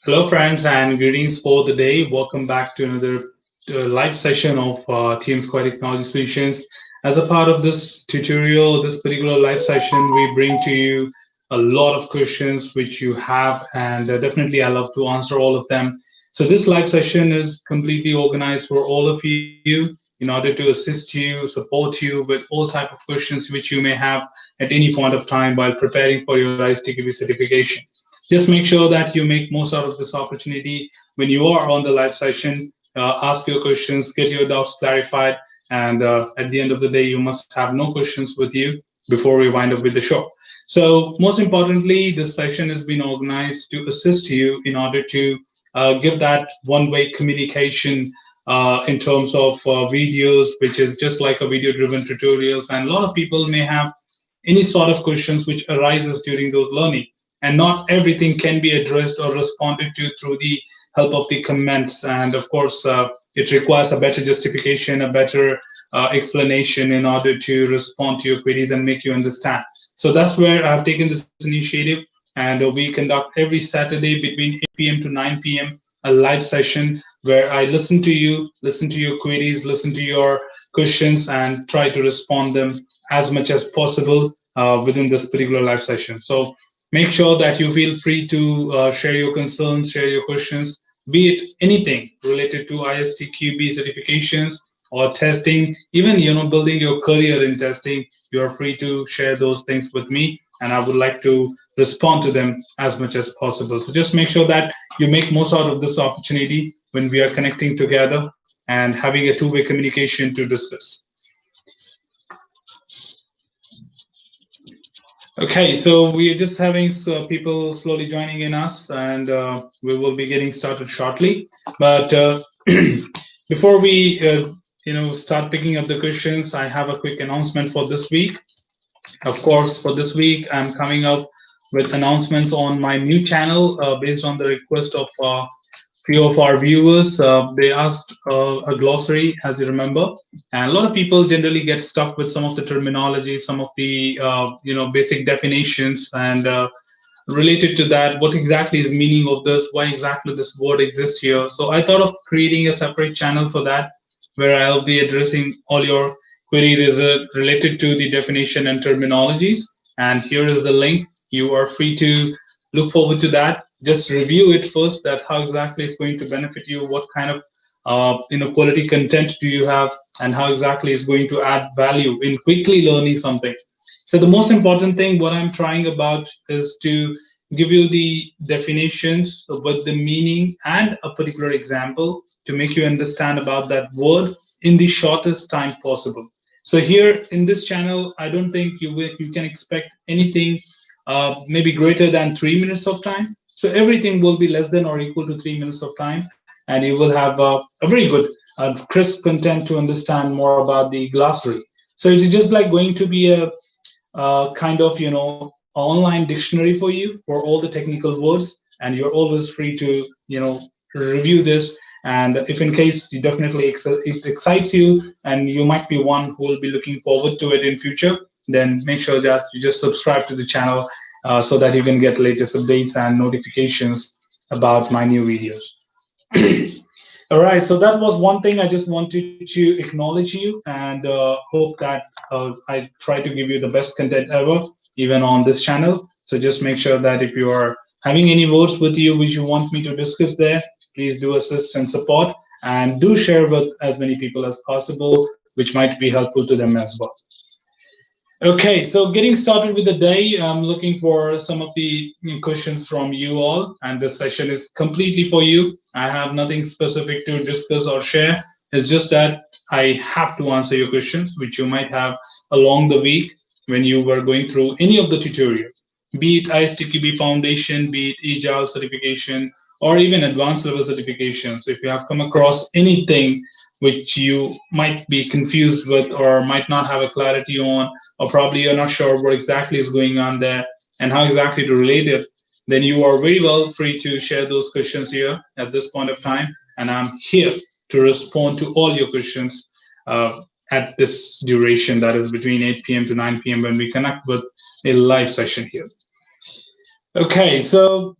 Hello, friends, and greetings for the day. Welcome back to another live session of Team Square Technology Solutions. As a part of this tutorial, this particular live session, we bring to you a lot of questions which you have, and definitely I love to answer all of them. So this live session is completely organized for all of you in order to assist you, support you with all type of questions which you may have at any point of time while preparing for your ISTQB certification. Just make sure that you make most out of this opportunity when you are on the live session. Ask your questions, get your doubts clarified, and at the end of the day, you must have no questions with you before we wind up with the show. So, most importantly, this session has been organized to assist you in order to give that one-way communication in terms of videos, which is just like a video-driven tutorials. And a lot of people may have any sort of questions which arises during those learning, and not everything can be addressed or responded to through the help of the comments. And of course, it requires a better justification, a better explanation in order to respond to your queries and make you understand. So that's where I've taken this initiative, and we conduct every Saturday between 8 p.m. to 9 p.m. a live session where I listen to you, listen to your queries, listen to your questions, and try to respond them as much as possible within this particular live session. So make sure that you feel free to share your concerns, share your questions, be it anything related to ISTQB certifications or testing, even building your career in testing. You are free to share those things with me, and I would like to respond to them as much as possible. So just make sure that you make most out of this opportunity when we are connecting together and having a two-way communication to discuss. Okay, so we are just having people slowly joining in us, and we will be getting started shortly. But before we, start picking up the questions, I have a quick announcement for this week. Of course, for this week, I'm coming up with announcements on my new channel based on the request of few of our viewers. They asked a glossary, as you remember, and a lot of people generally get stuck with some of the terminology, some of the basic definitions, and related to that, what exactly is meaning of this, why exactly this word exists here. So I thought of creating a separate channel for that, where I'll be addressing all your queries related to the definition and terminologies. And here is the link. You are free to look forward to that. Just review it first, that how exactly it's going to benefit you, what kind of quality content do you have, and how exactly it's going to add value in quickly learning something. So the most important thing, what I'm trying about is to give you the definitions with the meaning and a particular example to make you understand about that word in the shortest time possible. So here in this channel, I don't think you can expect anything maybe greater than 3 minutes of time. So everything will be less than or equal to 3 minutes of time, and you will have a very good, crisp content to understand more about the glossary. So it's just like going to be a kind of online dictionary for you for all the technical words, and you're always free to review this. And if in case you definitely it excites you and you might be one who will be looking forward to it in future, then make sure that you just subscribe to the channel so that you can get latest updates and notifications about my new videos. All right, so that was one thing. I just wanted to acknowledge you and hope that I try to give you the best content ever, even on this channel. So just make sure that if you are having any words with you which you want me to discuss there, please do assist and support, and do share with as many people as possible, which might be helpful to them as well. Okay, so getting started with the day, I'm looking for some of the questions from you all, and this session is completely for you. I have nothing specific to discuss or share. It's just that I have to answer your questions, which you might have along the week when you were going through any of the tutorial, be it ISTQB Foundation, be it Agile certification, or even advanced level certifications. If you have come across anything which you might be confused with or might not have a clarity on, or probably you're not sure what exactly is going on there and how exactly to relate it, then you are very well free to share those questions here at this point of time. And I'm here to respond to all your questions at this duration, that is between 8 p.m. to 9 p.m. when we connect with a live session here. Okay, so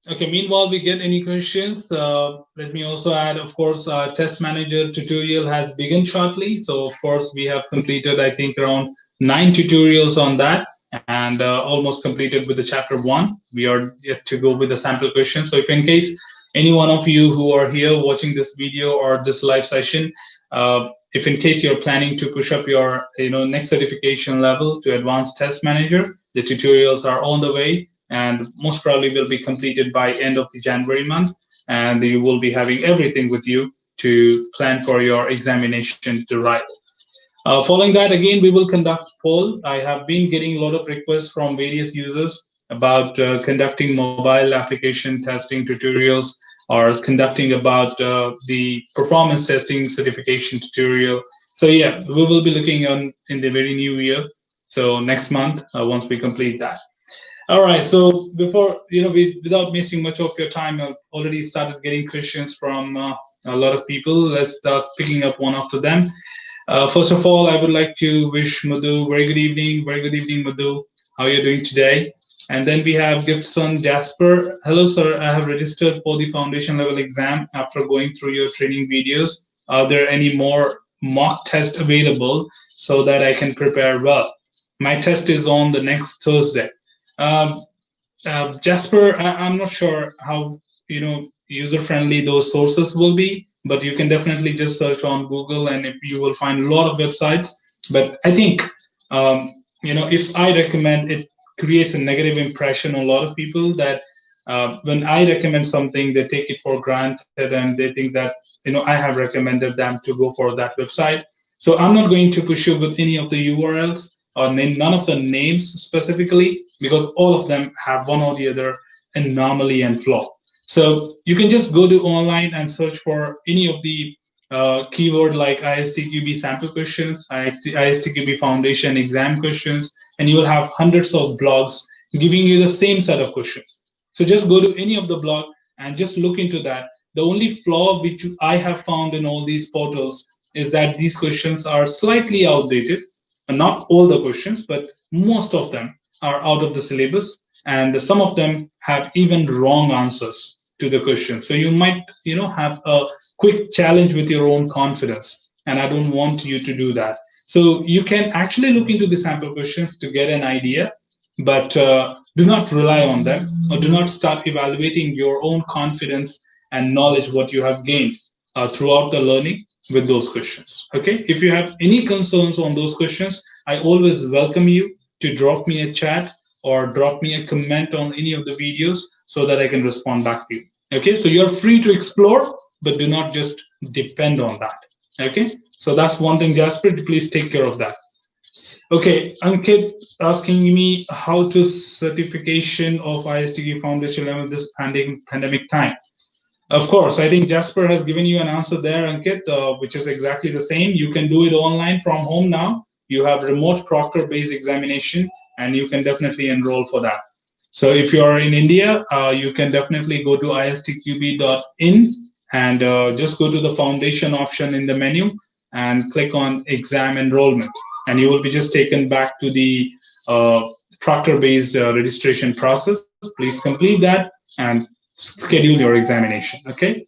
Okay, meanwhile, we get any questions. Let me also add, of course, our test manager tutorial has begun shortly. So, of course, we have completed, I think, around 9 tutorials on that and almost completed with the chapter one. We are yet to go with the sample questions. So, if in case any one of you who are here watching this video or this live session, if in case you're planning to push up your next certification level to advanced test manager, the tutorials are on the way and most probably will be completed by end of the January month. And you will be having everything with you to plan for your examination to write. Following that, again, we will conduct poll. I have been getting a lot of requests from various users about conducting mobile application testing tutorials or conducting about the performance testing certification tutorial. So yeah, we will be looking on in the very new year. So next month, once we complete that. All right. So before without wasting much of your time, I've already started getting questions from a lot of people. Let's start picking up one after them. First of all, I would like to wish Madhu very good evening. Very good evening, Madhu. How are you doing today? And then we have Gibson Jasper. Hello, sir. I have registered for the foundation level exam after going through your training videos. Are there any more mock tests available so that I can prepare well? My test is on the next Thursday. Um, Jasper, I'm not sure how user friendly those sources will be, but you can definitely just search on Google, and if you will find a lot of websites. But I think if I recommend, it creates a negative impression on a lot of people that when I recommend something, they take it for granted and they think that I have recommended them to go for that website. So I'm not going to push you with any of the URLs or name none of the names specifically because all of them have one or the other anomaly and flaw. So you can just go to online and search for any of the keyword like ISTQB sample questions, ISTQB foundation exam questions, and you will have hundreds of blogs giving you the same set of questions. So just go to any of the blog and just look into that. The only flaw which I have found in all these portals is that these questions are slightly outdated. Not all the questions, but most of them are out of the syllabus, and some of them have even wrong answers to the question. So you might, have a quick challenge with your own confidence, and I don't want you to do that. So you can actually look into the sample questions to get an idea, but do not rely on them or do not start evaluating your own confidence and knowledge what you have gained throughout the learning with those questions. Okay, if you have any concerns on those questions, I always welcome you to drop me a chat or drop me a comment on any of the videos so that I can respond back to you. Okay, so you're free to explore, but do not just depend on that. Okay, so that's one thing, Jasper. Please take care of that. Okay, Ankit asking me how to certification of ISTQ Foundation level this pandemic time. Of course, I think Jasper has given you an answer there, Ankit, which is exactly the same. You can do it online from home now. You have remote proctor-based examination, and you can definitely enroll for that. So if you are in India, you can definitely go to istqb.in and just go to the foundation option in the menu and click on exam enrollment, and you will be just taken back to the proctor-based registration process. Please complete that and schedule your examination. Okay.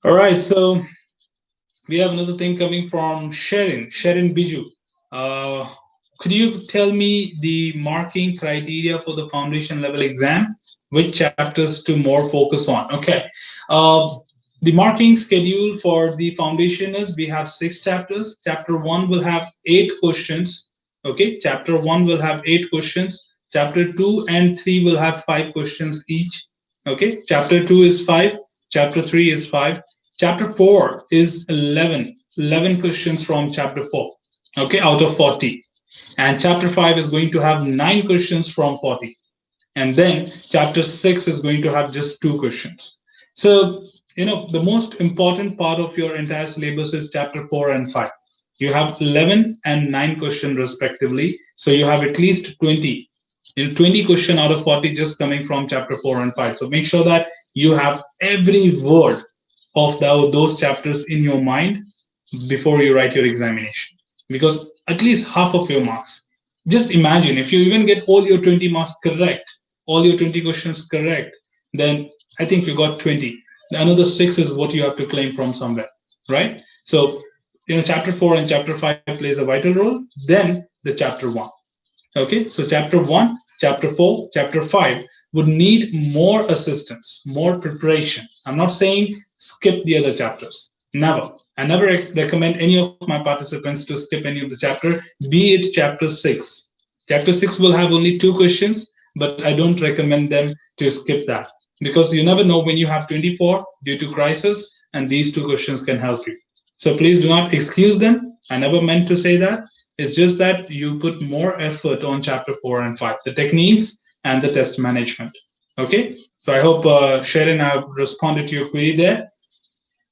All right. So we have another thing coming from Sharon Biju. Uh, could you tell me the marking criteria for the foundation level exam? Which chapters to more focus on? Okay. Uh, the marking schedule for the foundation is we have 6 chapters. Chapter 1 will have 8 questions. Okay. Chapter 1 will have 8 questions. Chapter 2 and 3 will have 5 questions each. Okay. Chapter 2 is 5. Chapter 3 is 5. Chapter 4 is 11 questions from chapter 4, okay, out of 40. And chapter 5 is going to have 9 questions from 40. And then chapter 6 is going to have just 2 questions. So, the most important part of your entire syllabus is chapter 4 and 5. You have 11 and 9 questions respectively. So you have at least 20. 20 question out of 40 just coming from chapter 4 and 5. So make sure that you have every word of those chapters in your mind before you write your examination, because at least half of your marks, just imagine if you even get all your 20 marks correct, all your 20 questions correct, then I think you got 20. Another 6 is what you have to claim from somewhere, right? So, chapter 4 and chapter 5 plays a vital role, then the chapter 1. Okay, so chapter 1, chapter 4, chapter 5 would need more assistance, more preparation. I'm not saying skip the other chapters. Never. I never recommend any of my participants to skip any of the chapter, be it chapter 6. Chapter 6 will have only 2 questions, but I don't recommend them to skip that because you never know when you have 24 due to crisis, and these 2 questions can help you. So please do not excuse them. I never meant to say that. It's just that you put more effort on chapter 4 and 5, the techniques and the test management. Okay, so I hope Sharon, I've responded to your query there.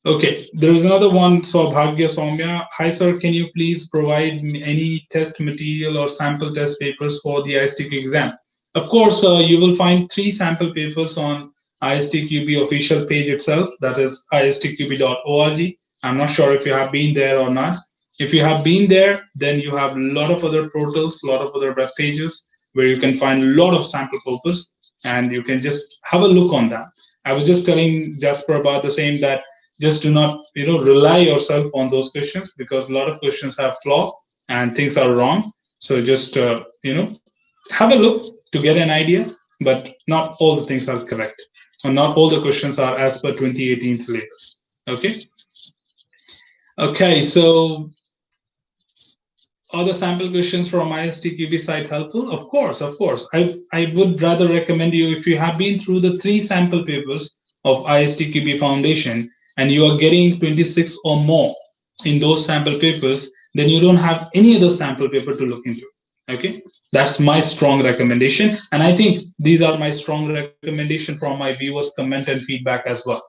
Okay, there is another one, Saubhagya Soumya. Hi, sir, can you please provide me any test material or sample test papers for the ISTQ exam? Of course, you will find 3 sample papers on ISTQB official page itself, that is istqb.org. I'm not sure if you have been there or not. If you have been there, then you have a lot of other portals, a lot of other web pages where you can find a lot of sample papers, and you can just have a look on that. I was just telling Jasper about the same, that just do not rely yourself on those questions, because a lot of questions have flaw and things are wrong. So just have a look to get an idea, but not all the things are correct, or not all the questions are as per 2018 syllabus. Okay, so are the sample questions from ISTQB site helpful? Of course, of course. I would rather recommend you, if you have been through the 3 sample papers of ISTQB Foundation and you are getting 26 or more in those sample papers, then you don't have any other sample paper to look into. Okay, that's my strong recommendation, and I think these are my strong recommendation from my viewers' comment and feedback as well.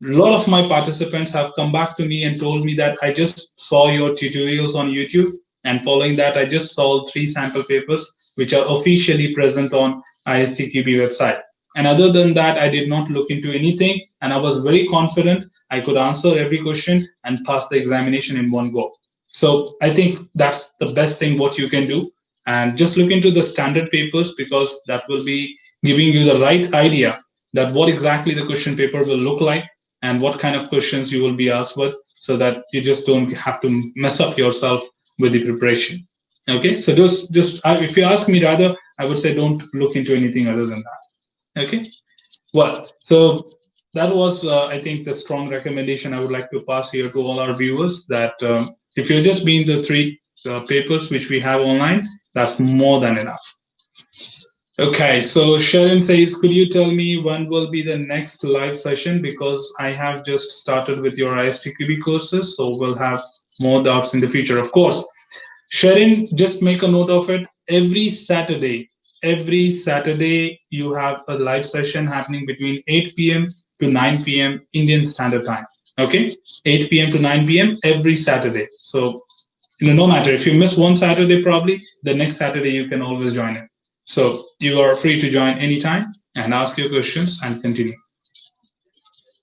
A lot of my participants have come back to me and told me that I just saw your tutorials on YouTube, and following that I just saw 3 sample papers which are officially present on ISTQB website, and other than that I did not look into anything, and I was very confident I could answer every question and pass the examination in one go. So I think that's the best thing what you can do, and just look into the standard papers, because that will be giving you the right idea that what exactly the question paper will look like and what kind of questions you will be asked with, so that you just don't have to mess up yourself with the preparation. Okay, so just if you ask me, rather I would say don't look into anything other than that. Okay, well, so that was I think the strong recommendation I would like to pass here to all our viewers, that if you've just been the 3 papers which we have online, that's more than enough. Okay, so Sharon says, could you tell me when will be the next live session? Because I have just started with your ISTQB courses, so we'll have more doubts in the future. Of course, Sharon, just make a note of it. Every Saturday you have a live session happening between 8 p.m. to 9 p.m. Indian Standard Time. Okay, 8 p.m. to 9 p.m. every Saturday. So no matter if you miss one Saturday, probably the next Saturday you can always join it. So you are free to join anytime and ask your questions and continue.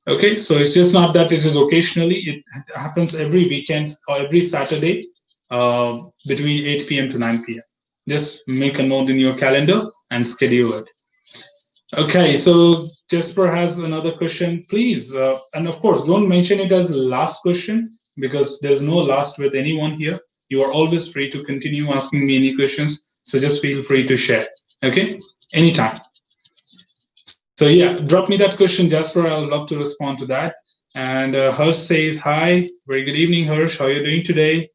Okay, so it's just not that it is occasionally, it happens every weekend or every Saturday between 8 p.m. to 9 p.m. Just make a note in your calendar and schedule it. Okay, so Jasper has another question, please. And of course, don't mention it as last question, because there's no last with anyone here. You are always free to continue asking me any questions. So just feel free to share. Okay, anytime. So yeah, drop me that question, Jasper. I'll love to respond to that. And Harsh says, hi, very good evening, Harsh. How are you doing today?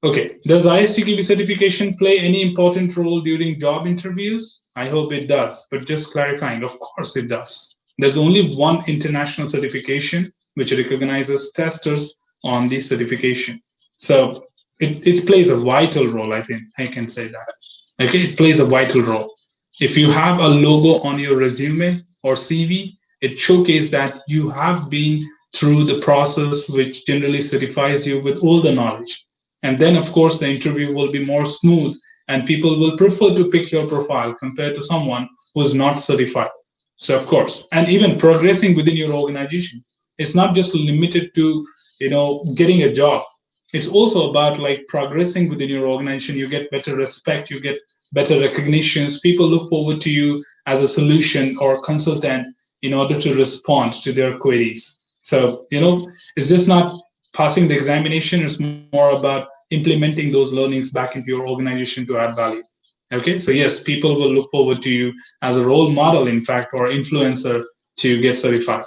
Okay, does ISTQB certification play any important role during job interviews? I hope it does, but just clarifying, of course it does. There's only one international certification which recognizes testers on the certification. So it plays a vital role, I think I can say that. Okay, it plays a vital role. If you have a logo on your resume or CV, it showcases that you have been through the process which generally certifies you with all the knowledge. And then, of course, the interview will be more smooth and people will prefer to pick your profile compared to someone who is not certified. So, of course, and even progressing within your organization, it's not just limited to, getting a job. It's also about like progressing within your organization. You get better respect, you get better recognitions. People look forward to you as a solution or consultant in order to respond to their queries. So, it's just not passing the examination, it's more about implementing those learnings back into your organization to add value. Okay, so yes, people will look forward to you as a role model, in fact, or influencer to get certified.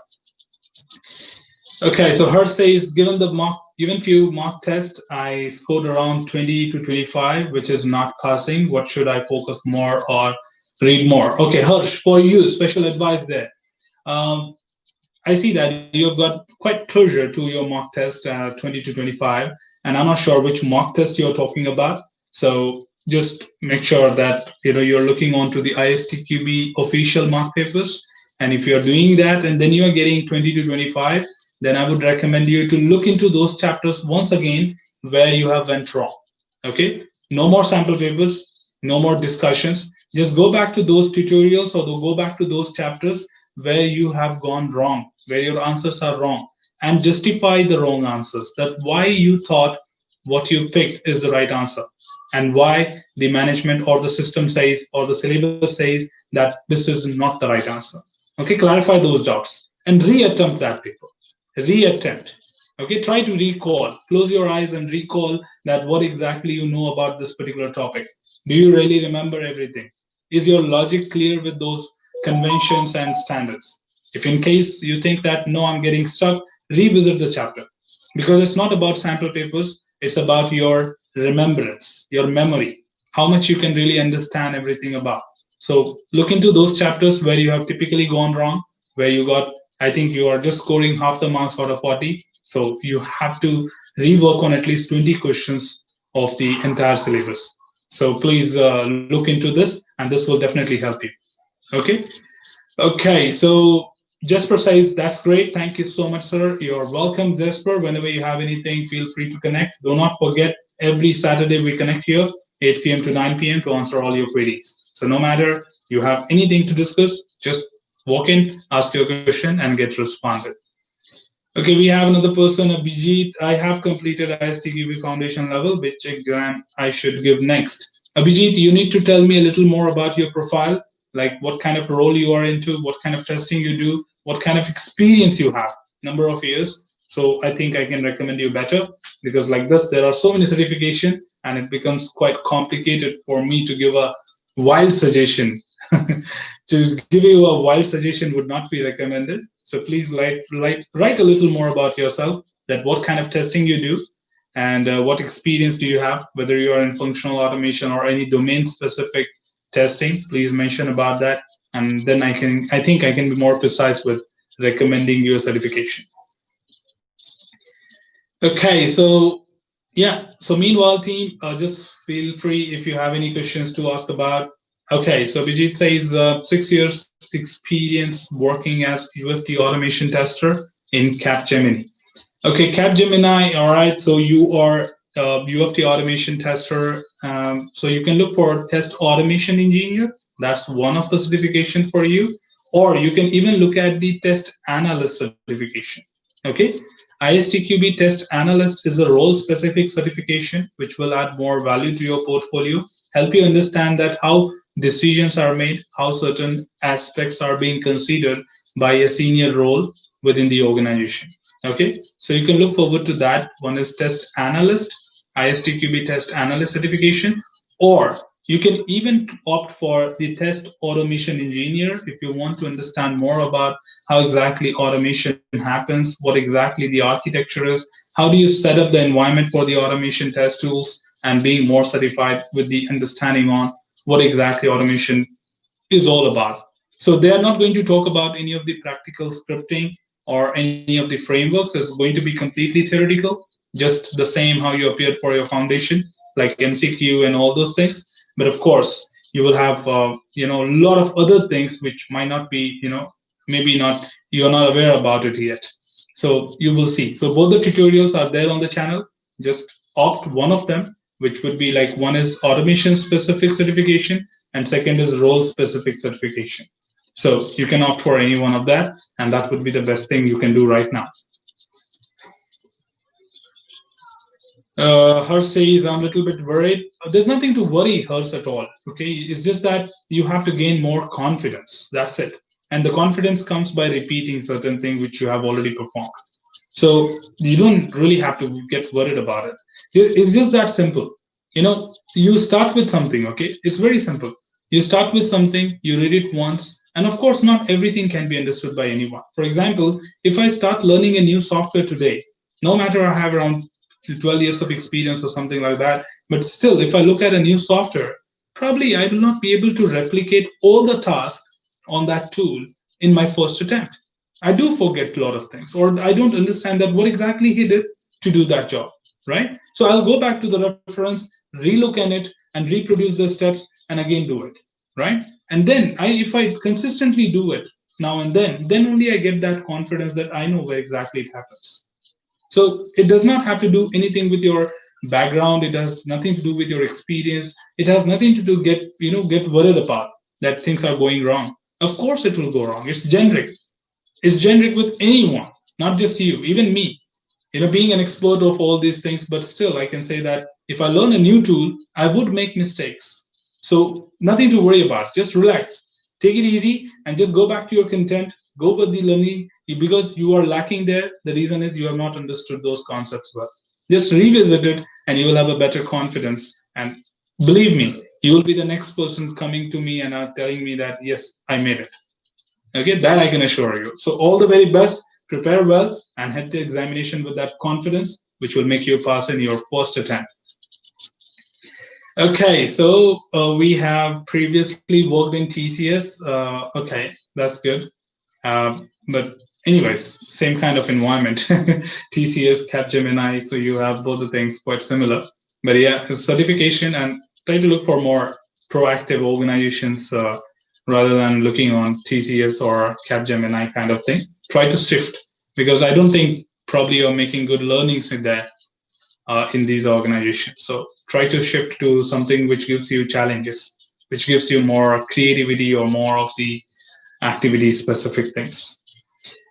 Okay, so Hurt says, given few mock tests, I scored around 20 to 25, which is not passing. What should I focus more or read more? Okay, Harsh, for you, special advice there. Um, I see that you've got quite closure to your mock test, 20 to 25, and I'm not sure which mock test you're talking about. So just make sure that you're looking onto the ISTQB official mock papers, and if you're doing that and then you're getting 20 to 25, then I would recommend you to look into those chapters once again where you have went wrong. Okay, no more sample papers, no more discussions. Just go back to those tutorials or go back to those chapters where you have gone wrong, where your answers are wrong, and justify the wrong answers. That why you thought what you picked is the right answer, and why the management or the system says or the syllabus says that this is not the right answer. Okay, clarify those doubts and reattempt that paper. Reattempt. Okay, try to recall. Close your eyes and recall that what exactly you know about this particular topic. Do you really remember everything? Is your logic clear with those conventions and standards? If in case you think that no, I'm getting stuck, revisit the chapter, because it's not about sample papers, it's about your remembrance, your memory, how much you can really understand everything about. So look into those chapters where you have typically gone wrong, where you got, I think you are just scoring half the marks out of 40. So you have to rework on at least 20 questions of the entire syllabus. So please look into this, and this will definitely help you. Okay. Okay, so Jesper says, that's great. Thank you so much, sir. You're welcome, Jesper. Whenever you have anything, feel free to connect. Do not forget, every Saturday we connect here, 8 p.m. to 9 p.m. to answer all your queries. So no matter you have anything to discuss, just walk in, ask your question, and get responded. Okay, we have another person, Abhijit. I have completed ISTQB foundation level. Which exam I should give next? Abhijit, you need to tell me a little more about your profile, like what kind of role you are into, what kind of testing you do, what kind of experience you have, number of years. So I think I can recommend you better, because like this, there are so many certification and it becomes quite complicated for me to give a wild suggestion. To give you a wild suggestion would not be recommended. So please write a little more about yourself, that what kind of testing you do, and what experience do you have, whether you are in functional automation or any domain specific testing. Please mention about that, and then I think I can be more precise with recommending your certification. Okay, so yeah, so meanwhile, team, just feel free if you have any questions to ask about. Okay, so Vijit says 6 years experience working as UFT automation tester in Capgemini. Okay, Capgemini, all right, so you are UFT automation tester. So you can look for test automation engineer. That's one of the certification for you. Or you can even look at the test analyst certification. Okay, ISTQB Test Analyst is a role-specific certification which will add more value to your portfolio, help you understand that how decisions are made, how certain aspects are being considered by a senior role within the organization. Okay, so you can look forward to that. One is Test Analyst, ISTQB Test Analyst certification, or you can even opt for the Test Automation Engineer if you want to understand more about how exactly automation happens, what exactly the architecture is, how do you set up the environment for the automation test tools, and being more certified with the understanding on what exactly automation is all about. So they are not going to talk about any of the practical scripting or any of the frameworks. It's going to be completely theoretical, just the same how you appeared for your foundation, like MCQ and all those things. But of course, you will have a lot of other things which might not be maybe not, you're not aware about it yet. So you will see. So both the tutorials are there on the channel. Just opt one of them, which would be like, one is automation specific certification and second is role specific certification. So you can opt for any one of that, and that would be the best thing you can do right now. Hers says, I'm a little bit worried. There's nothing to worry, Hers, at all. Okay, it's just that you have to gain more confidence. That's it. And the confidence comes by repeating certain things which you have already performed. So you don't really have to get worried about it. It's just that simple. You start with something, okay? It's very simple. You start with something, you read it once, and of course, not everything can be understood by anyone. For example, if I start learning a new software today, no matter I have around 12 years of experience or something like that, but still, if I look at a new software, probably I will not be able to replicate all the tasks on that tool in my first attempt. I do forget a lot of things, or I don't understand that what exactly he did to do that job, right? So I'll go back to the reference, relook at it, and reproduce the steps, and again do it, right? And then if I consistently do it now and then only I get that confidence that I know where exactly it happens. So it does not have to do anything with your background. It has nothing to do with your experience. It has nothing to do get worried about that things are going wrong. Of course, it will go wrong. It's generic. It's generic with anyone, not just you, even me. Being an expert of all these things, but still, I can say that if I learn a new tool, I would make mistakes. So nothing to worry about. Just relax, take it easy, and just go back to your content. Go with the learning because you are lacking there. The reason is you have not understood those concepts well. Just revisit it, and you will have a better confidence. And believe me, you will be the next person coming to me and telling me that yes, I made it. Okay, that I can assure you. So all the very best. Prepare well and head the examination with that confidence, which will make you pass in your first attempt. Okay, so we have previously worked in TCS. Okay, that's good. But anyways, same kind of environment. TCS, Capgemini, so you have both the things quite similar. But yeah, certification, and try to look for more proactive organizations rather than looking on TCS or Capgemini kind of thing. Try to shift because I don't think probably you're making good learnings in there in these organizations. So try to shift to something which gives you challenges, which gives you more creativity or more of the activity specific things.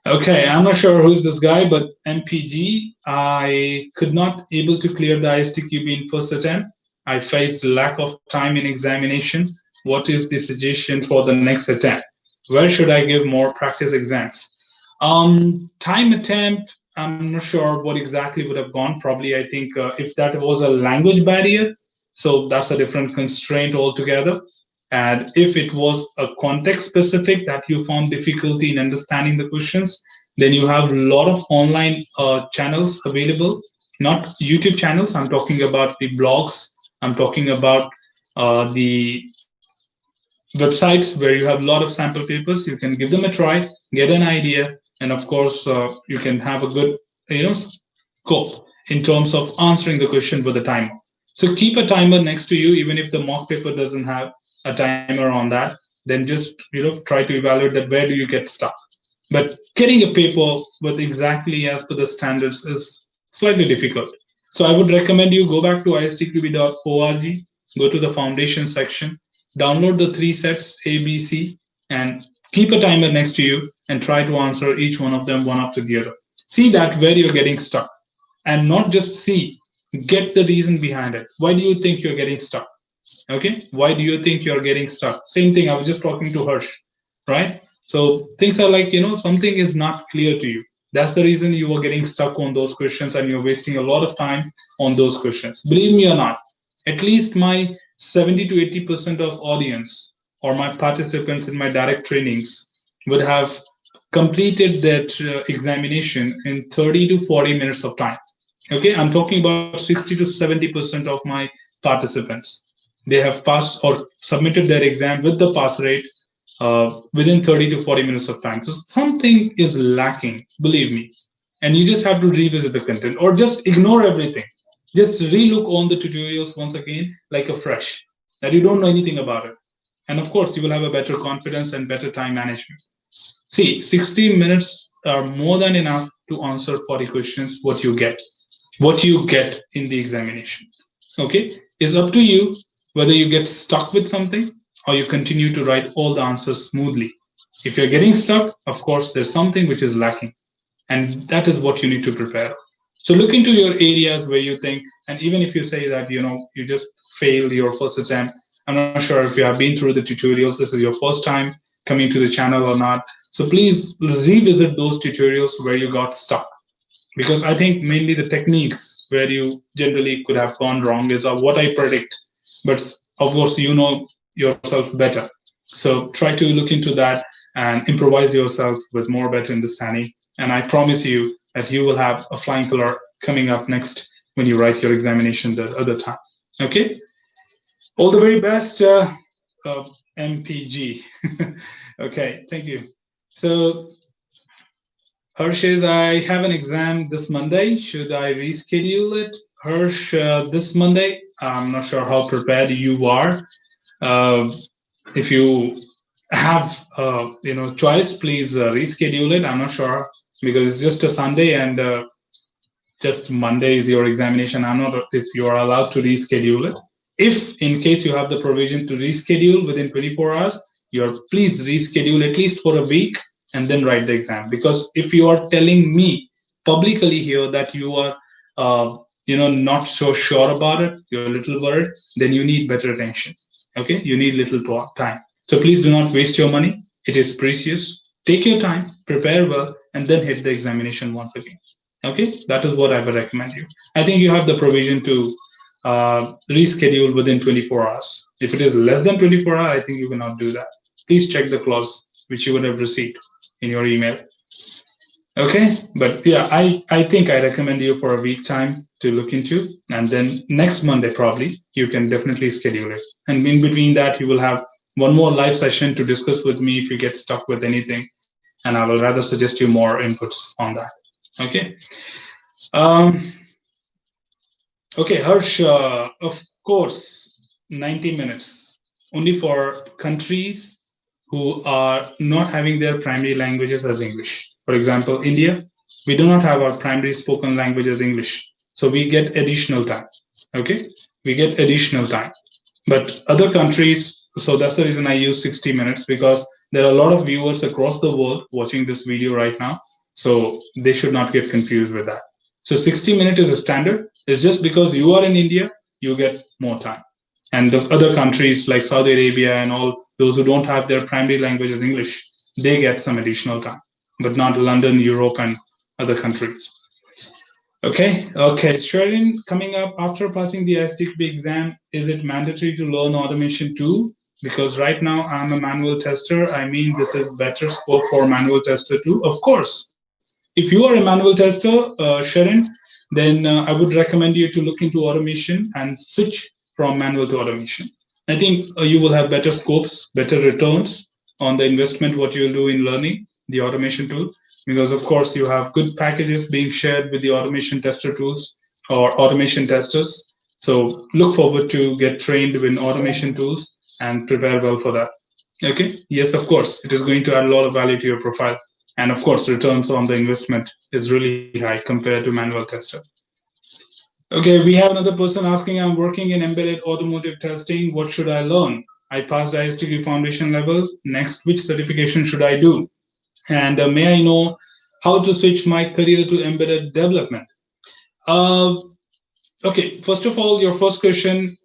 Okay, I'm not sure who's this guy, but MPG, I could not able to clear the ISTQB in first attempt. I faced lack of time in examination. What is the suggestion for the next attempt? Where should I give more practice exams? Time attempt, I'm not sure what exactly would have gone. Probably, I think if that was a language barrier, so that's a different constraint altogether. And if it was a context specific that you found difficulty in understanding the questions, then you have a lot of online channels available, not YouTube channels. I'm talking about the blogs. I'm talking about the websites where you have a lot of sample papers. You can give them a try, get an idea, and of course, you can have a good, scope in terms of answering the question with a timer. So keep a timer next to you, even if the mock paper doesn't have a timer on that. Then just try to evaluate that where do you get stuck. But getting a paper with exactly as per the standards is slightly difficult. So I would recommend you go back to istqb.org, go to the foundation section, download the three sets A, B, C, and keep a timer next to you and try to answer each one of them one after the other. See that where you're getting stuck, and not just see, get the reason behind it. Why do you think you're getting stuck? Okay, why do you think you're getting stuck? Same thing, I was just talking to Harsh, right? So things are like, something is not clear to you. That's the reason you are getting stuck on those questions and you're wasting a lot of time on those questions. Believe me or not, at least my 70 to 80% of audience or my participants in my direct trainings would have completed that examination in 30 to 40 minutes of time. Okay, I'm talking about 60 to 70% of my participants. They have passed or submitted their exam with the pass rate within 30 to 40 minutes of time. So something is lacking, believe me. And you just have to revisit the content or just ignore everything. Just relook on the tutorials once again, like a fresh, that you don't know anything about it. And of course, you will have a better confidence and better time management. See, 60 minutes are more than enough to answer 40 questions, what you get in the examination. Okay, it's up to you whether you get stuck with something or you continue to write all the answers smoothly. If you're getting stuck, of course, there's something which is lacking, and that is what you need to prepare. So look into your areas where you think, and even if you say that you just failed your first attempt, I'm not sure if you have been through the tutorials, this is your first time coming to the channel or not. So please revisit those tutorials where you got stuck, because I think mainly the techniques where you generally could have gone wrong is what I predict. But of course, you know yourself better. So try to look into that and improvise yourself with more better understanding. And I promise you that you will have a flying color coming up next when you write your examination the other time. Okay? All the very best, uh, MPG. Okay, thank you. So Harsh says, I have an exam this Monday. Should I reschedule it? Harsh, this Monday, I'm not sure how prepared you are. Uh, if you have choice, please reschedule it. I'm not sure because it's just a Sunday and just Monday is your examination. I'm not if you are allowed to reschedule it. If in case you have the provision to reschedule within 24 hours, you're please reschedule at least for a week and then write the exam. Because if you are telling me publicly here that you are not so sure about it, you're a little worried, then you need better attention. Okay, you need little time. So please do not waste your money. It is precious. Take your time, prepare well, and then hit the examination once again. Okay, that is what I would recommend you. I think you have the provision to reschedule within 24 hours. If it is less than 24 hours, I think you cannot do that. Please check the clause which you would have received in your email. Okay, but yeah, I think I recommend you for a week time to look into, and then next Monday probably you can definitely schedule it. And in between that, you will have one more live session to discuss with me if you get stuck with anything, and I will rather suggest you more inputs on that. Okay. Um, okay, Harsh, of course, 90 minutes only for countries who are not having their primary languages as English. For example, India, we do not have our primary spoken language as English. So we get additional time. Okay, we get additional time. But other countries, so that's the reason I use 60 minutes, because there are a lot of viewers across the world watching this video right now. So they should not get confused with that. So 60 minutes is a standard. It's just because you are in India, you get more time. And the other countries like Saudi Arabia and all those who don't have their primary language as English, they get some additional time, but not London, Europe, and other countries. Okay. Sharon, coming up after passing the ISTQB exam, is it mandatory to learn automation too? Because right now I'm a manual tester. I mean, this is better scope for manual tester too. Of course, if you are a manual tester, Sharon, then I would recommend you to look into automation and switch from manual to automation. I think you will have better scopes, better returns on the investment what you'll do in learning the automation tool, because of course you have good packages being shared with the automation tester tools or automation testers. So look forward to get trained in automation tools and prepare well for that. Okay. Yes, of course, it is going to add a lot of value to your profile. And of course, returns on the investment is really high compared to manual tester. Okay, we have another person asking, I'm working in embedded automotive testing. What should I learn? I passed ISTQ foundation level. Next, which certification should I do? And may I know how to switch my career to embedded development? Uh, okay, first of all, your first question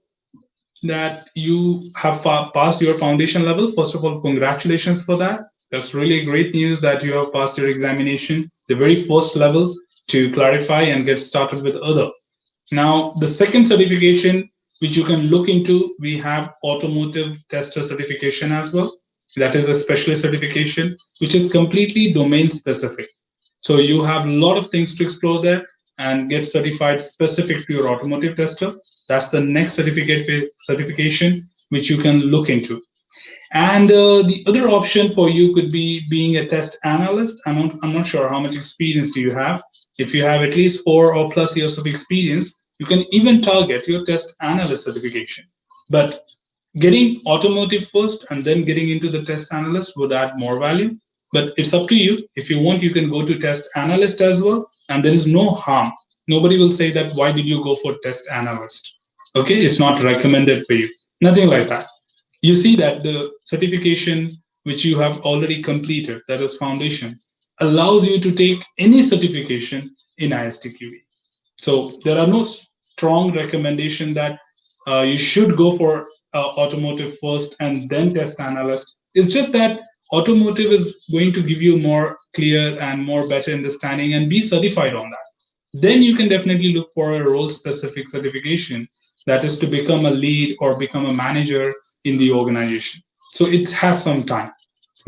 that you have passed your foundation level. First of all, congratulations for that. That's really great news that you have passed your examination, the very first level to clarify and get started with other. Now, the second certification which you can look into, we have automotive tester certification as well. That is a specialist certification, which is completely domain specific. So you have a lot of things to explore there and get certified specific to your automotive tester. That's the next certification which you can look into. And the other option for you could be being a test analyst. I'm not sure how much experience do you have. If you have at least 4 or plus years of experience, you can even target your test analyst certification. But getting automotive first and then getting into the test analyst would add more value. But it's up to you. If you want, you can go to test analyst as well. And there is no harm. Nobody will say that, why did you go for test analyst? Okay, it's not recommended for you. Nothing like that. You see that the certification which you have already completed, that is foundation, allows you to take any certification in ISTQB. So there are no strong recommendation that you should go for automotive first and then test analyst. It's just that automotive is going to give you more clear and more better understanding and be certified on that. Then you can definitely look for a role specific certification, that is to become a lead or become a manager in the organization. So it has some time.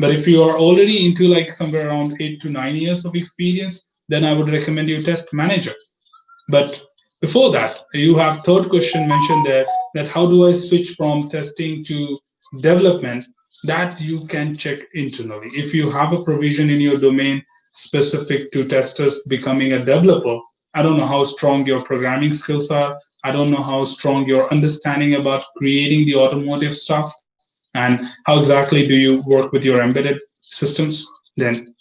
But if you are already into like somewhere around 8 to 9 years of experience, then I would recommend you test manager. But before that, you have third question mentioned there, that how do I switch from testing to development? That you can check internally. If you have a provision in your domain specific to testers becoming a developer, I don't know how strong your programming skills are. I don't know how strong your understanding about creating the automotive stuff and how exactly do you work with your embedded systems. Then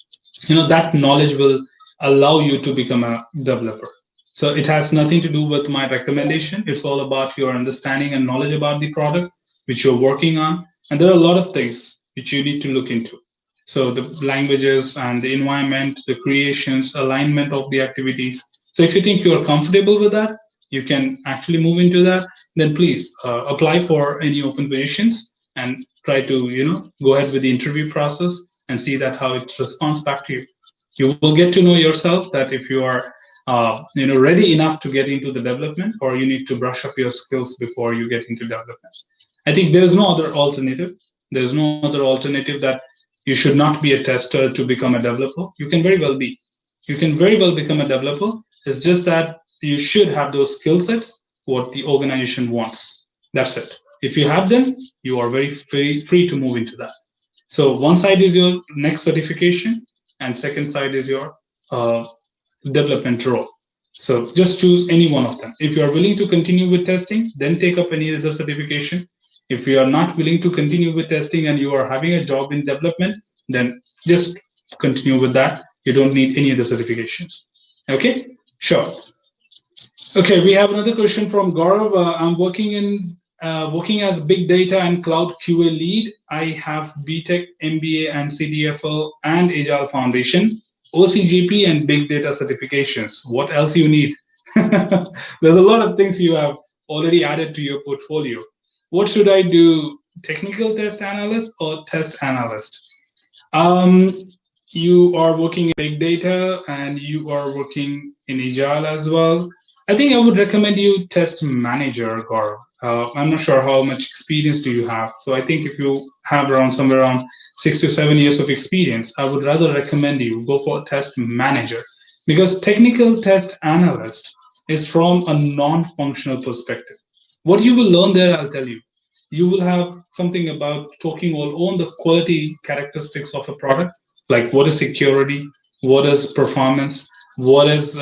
that knowledge will allow you to become a developer. So it has nothing to do with my recommendation. It's all about your understanding and knowledge about the product which you're working on. And there are a lot of things which you need to look into. So the languages and the environment, the creations, alignment of the activities. So if you think you're comfortable with that, you can actually move into that. Then please apply for any open positions and try to go ahead with the interview process and see that how it responds back to you. You will get to know yourself that if you are ready enough to get into the development, or you need to brush up your skills before you get into development. I think there is no other alternative. There's no other alternative that you should not be a tester to become a developer. You can very well be. You can very well become a developer. It's just that you should have those skill sets what the organization wants. That's it. If you have them, you are very free to move into that. So one side is your next certification, and second side is your uh, development role. So just choose any one of them. If you are willing to continue with testing, then take up any other certification. If you are not willing to continue with testing and you are having a job in development, then just continue with that. You don't need any other certifications. Okay, sure. Okay, we have another question from Gaurav. I'm working as big data and cloud QA lead. I have BTech, MBA, and CDFL and Agile Foundation, OCGP, and big data certifications. What else you need? There's a lot of things you have already added to your portfolio. What should I do? Technical test analyst or test analyst? Um, you are working in big data and you are working in Agile as well. I think I would recommend you test manager, Gaurav. I'm not sure how much experience do you have. So I think if you have around somewhere around 6 to 7 years of experience, I would rather recommend you go for test manager, because technical test analyst is from a non-functional perspective. What you will learn there, I'll tell you. You will have something about talking all on the quality characteristics of a product, like what is security, what is performance, what is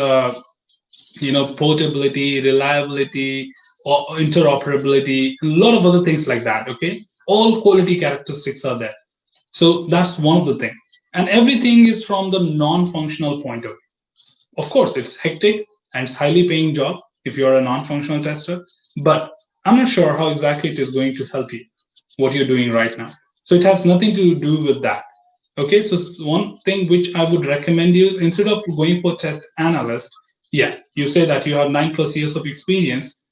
portability, reliability, or interoperability, a lot of other things like that. Okay, all quality characteristics are there. So that's one of the things, and everything is from the non-functional point of view. Of course, it's hectic and it's highly paying job if you're a non-functional tester, but I'm not sure how exactly it is going to help you, what you're doing right now. So it has nothing to do with that. Okay, so one thing which I would recommend you is, instead of going for test analyst, yeah, you say that you have 9+ years of experience.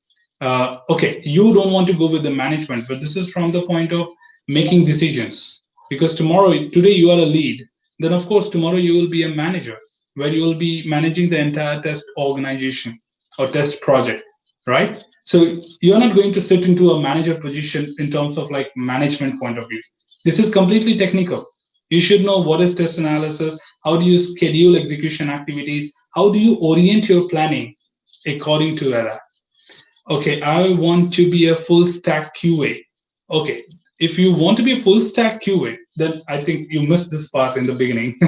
Okay, you don't want to go with the management, but this is from the point of making decisions. Because today you are a lead, then of course tomorrow you will be a manager, where you will be managing the entire test organization or test project, right? So you're not going to sit into a manager position in terms of like management point of view. This is completely technical. You should know what is test analysis, how do you schedule execution activities, how do you orient your planning according to that. Okay, I want to be a full stack QA. Okay, if you want to be a full stack QA, then I think you missed this part in the beginning.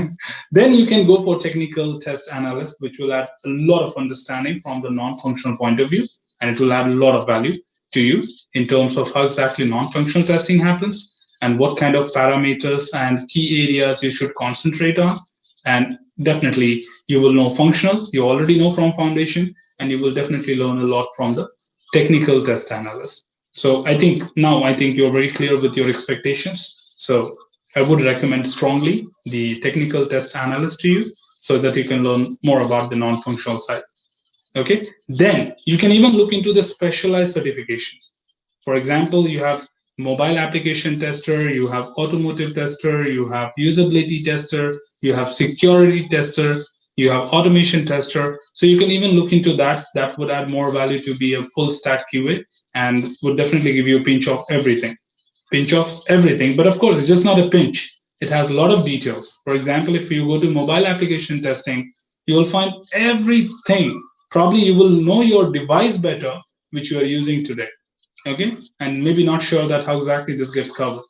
Then you can go for technical test analyst, which will add a lot of understanding from the non-functional point of view, and it will add a lot of value to you in terms of how exactly non-functional testing happens and what kind of parameters and key areas you should concentrate on. And definitely you will know functional, you already know from foundation, and you will definitely learn a lot from the technical test analyst. So I think you're very clear with your expectations. So I would recommend strongly the technical test analyst to you, so that you can learn more about the non-functional side. Okay, then you can even look into the specialized certifications. For example, you have mobile application tester, you have automotive tester, you have usability tester, you have security tester, you have automation tester. So you can even look into that. That would add more value to be a full stack QA and would definitely give you a pinch of everything. Pinch of everything. But of course, it's just not a pinch. It has a lot of details. For example, if you go to mobile application testing, you will find everything. Probably you will know your device better, which you are using today. Okay, and maybe not sure that how exactly this gets covered.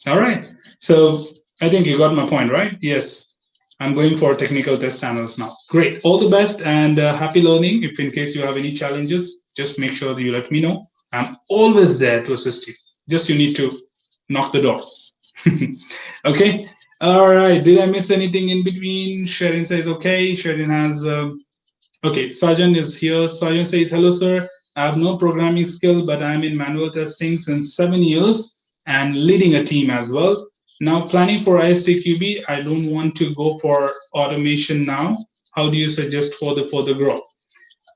All right. So I think you got my point, right? Yes. I'm going for technical test analyst now. Great. All the best and happy learning. If in case you have any challenges, just make sure that you let me know. I'm always there to assist you. Just you need to knock the door. Okay. All right. Did I miss anything in between? Sharon says okay. Sharon has okay, Sajan is here. Sajan says, hello, sir. I have no programming skill, but I'm in manual testing since 7 years and leading a team as well. Now, planning for ISTQB, I don't want to go for automation now. How do you suggest for the growth?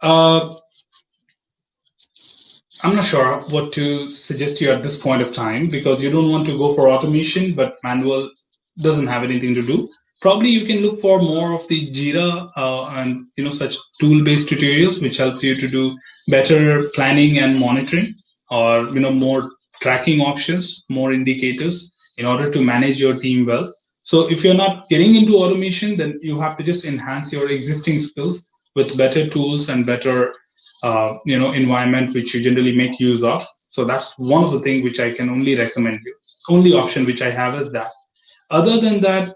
Uh, I'm not sure what to suggest to you at this point of time because you don't want to go for automation, but manual doesn't have anything to do. Probably you can look for more of the Jira and such tool-based tutorials, which helps you to do better planning and monitoring, or more tracking options, more indicators in order to manage your team well. So if you're not getting into automation, then you have to just enhance your existing skills with better tools and better environment which you generally make use of. So that's one of the things which I can only recommend you. Only option which I have is that. Other than that,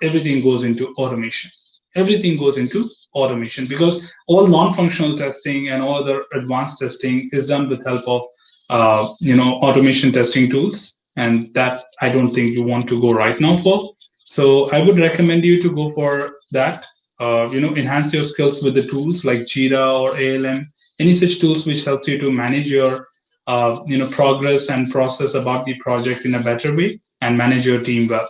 everything goes into automation. Everything goes into automation because all non-functional testing and all other advanced testing is done with help of automation testing tools, and that I don't think you want to go right now for. So I would recommend you to go for that. Enhance your skills with the tools like Jira or ALM, any such tools which helps you to manage your progress and process about the project in a better way and manage your team well.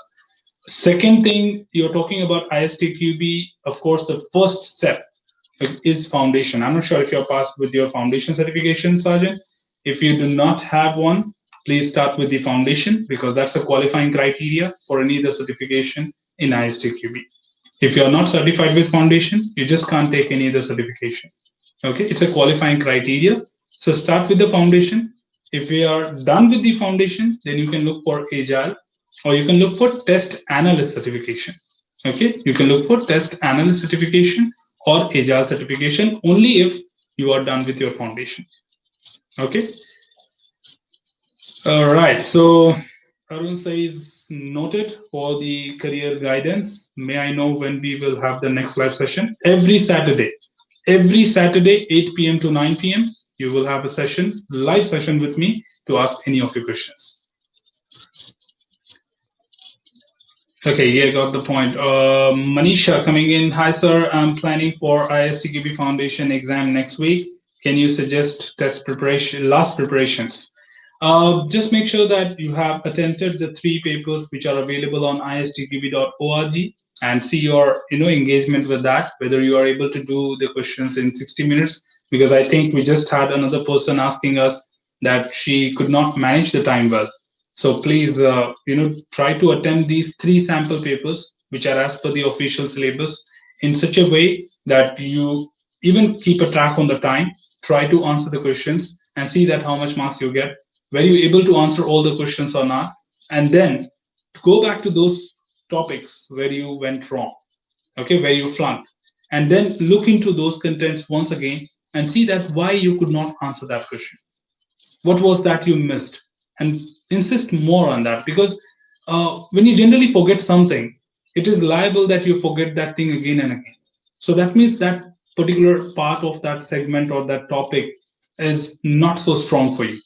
Second thing, you're talking about ISTQB. Of course, the first step is foundation. I'm not sure if you're passed with your foundation certification, Sergeant. If you do not have one, please start with the foundation because that's a qualifying criteria for any other certification in ISTQB. If you're not certified with foundation, you just can't take any other certification. Okay, it's a qualifying criteria. So start with the foundation. If we are done with the foundation, then you can look for agile or you can look for test analyst certification. Okay, you can look for test analyst certification or agile certification only if you are done with your foundation. Okay. All right. So Arun says noted for the career guidance. May I know when we will have the next live session? Every Saturday. Every Saturday, 8 p.m. to 9 p.m. You will have a session, live session with me to ask any of your questions. Okay, yeah, got the point. Manisha coming in. Hi, sir. I'm planning for ISTQB Foundation exam next week. Can you suggest test preparation, last preparations? Just make sure that you have attended the 3 papers which are available on istqb.org and see your engagement with that, whether you are able to do the questions in 60 minutes. Because I think we just had another person asking us that she could not manage the time well. So please, try to attend these 3 sample papers, which are as per the official syllabus, in such a way that you even keep a track on the time, try to answer the questions, and see that how much marks you get. Were you able to answer all the questions or not? And then go back to those topics where you went wrong, okay, where you flunked, and then look into those contents once again and see that why you could not answer that question. What was that you missed? And insist more on that because when you generally forget something, it is liable that you forget that thing again and again. So that means that particular part of that segment or that topic is not so strong for you.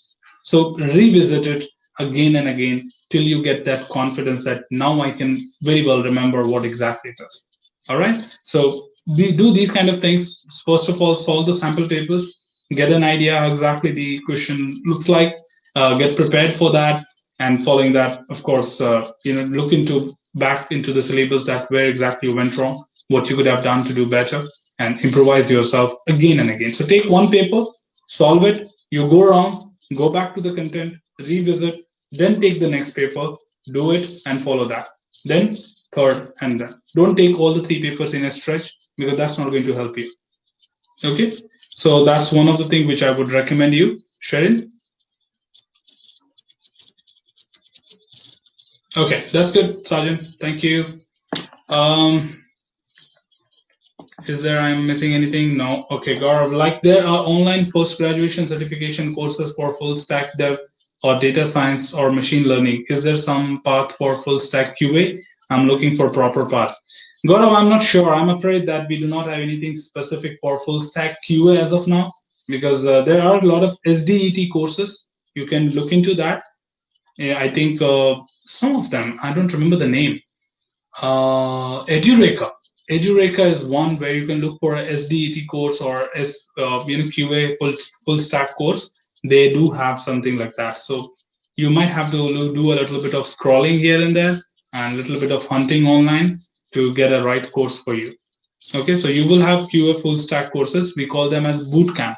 So revisit it again and again till you get that confidence that now I can very well remember what exactly it is. All right. So do these kind of things. First of all, solve the sample papers, get an idea how exactly the question looks like, get prepared for that, and following that, of course, look into back into the syllabus that where exactly you went wrong, what you could have done to do better, and improvise yourself again and again. So take one paper, solve it, you go around, go back to the content, revisit, then take the next paper, do it and follow that. Then third, and then. Don't take all the three papers in a stretch because that's not going to help you. Okay, so that's one of the things which I would recommend you. Sharon? Okay, that's good, Sergeant. Thank you. Um, is there I'm missing anything? No. Okay, Gaurav. Like there are online post-graduation certification courses for full stack dev or data science or machine learning. Is there some path for full stack QA? I'm looking for proper path. Gaurav, I'm not sure. I'm afraid that we do not have anything specific for full stack QA as of now because there are a lot of SDET courses. You can look into that. Yeah, I think some of them, I don't remember the name. Edureka. Edureka is one where you can look for a SDET course or QA full stack course. They do have something like that. So you might have to do a little bit of scrolling here and there and a little bit of hunting online to get a right course for you. Okay, so you will have QA full stack courses. We call them as boot camp.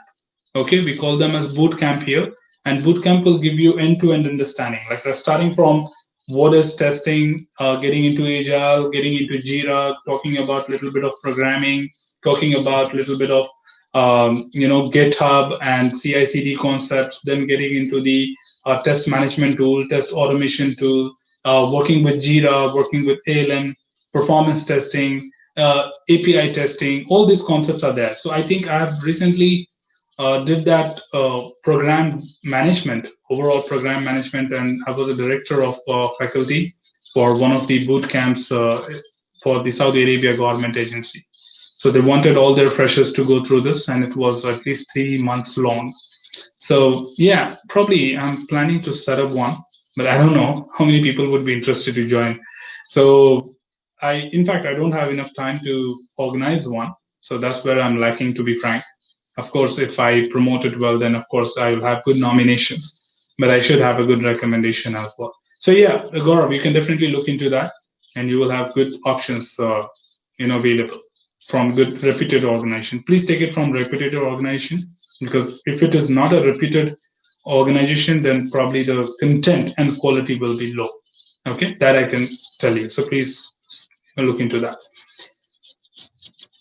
Okay, we call them as boot camp here, and boot camp will give you end-to-end understanding, like starting from what is testing, getting into agile, getting into Jira, talking about a little bit of programming, talking about a little bit of GitHub and CI/CD concepts, then getting into the test management tool, test automation tool, working with Jira, working with ALM, performance testing, API testing. All these concepts are there. So I think I have recently did that program management, overall program management, and I was a director of faculty for one of the boot camps for the Saudi Arabia government agency. So they wanted all their freshers to go through this, and it was at least 3 months long. So yeah, probably I'm planning to set up one, but I don't know how many people would be interested to join. So in fact, I don't have enough time to organize one. So that's where I'm lacking, to be frank. Of course, if I promote it well, then of course I will have good nominations, but I should have a good recommendation as well. So yeah, Gaurav, you can definitely look into that, and you will have good options, available from good reputed organization. Please take it from reputed organization, because if it is not a reputed organization, then probably the content and quality will be low. Okay, that I can tell you. So please look into that.